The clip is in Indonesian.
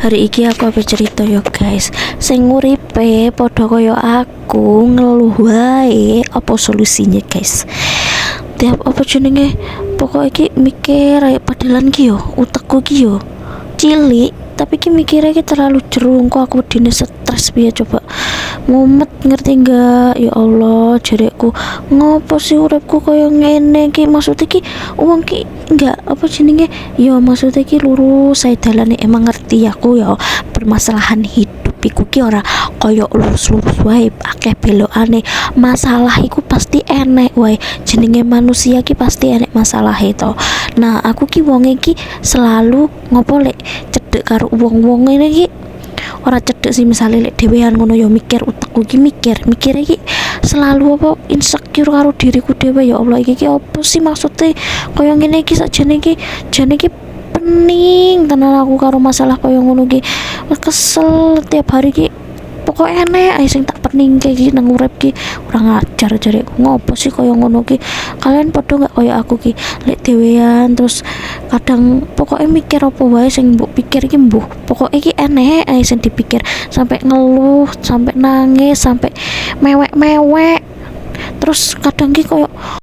Hari iki aku apa cerita yo guys, sing nguripe padha kaya aku ngeluh wae apa solusinya guys. Tiap apa jenenge pokok iki mikir ae padalan ki yo utekku ki yo cilik tapi ki mikirnya ki terlalu jerung kok aku dine stres piye coba mumet ngerti enggak ya Allah jarekku ngopo sih uripku kaya ngene ki maksudnya ki wong ki enggak apa jenenge ya maksudnya ki lurus saya dalane emang ngerti aku ya permasalahan hidup iku ki ora kaya lurus-lurus wae akeh belokane masalah iku pasti enek wae jenenge manusia ki pasti enek masalah itu. Nah aku ki wong iki selalu ngopo lek cedek karo wong-wong ngene iki ora cedek sih misalnya lek dhewean ngono ya mikir utekku ki mikir iki selalu apa insecure karo diriku dhewe ya Allah iki apa sih maksudnya kaya ngene iki sakjane iki jane iki pening tenan aku karo masalah kaya ngono ki kesel tiap hari ki pokok enek ae sing tak pening kayak gini nang urip ki ora ngajar jareku ngopo sih kaya ngono ki kalian padha gak kaya aku ki lek dhewean terus kadang pokoknya mikir apa wae sing mbok pikir iki mbuh pokoknya iki enek ae sing dipikir sampai ngeluh sampai nangis sampai mewek-mewek terus kadang ki koyo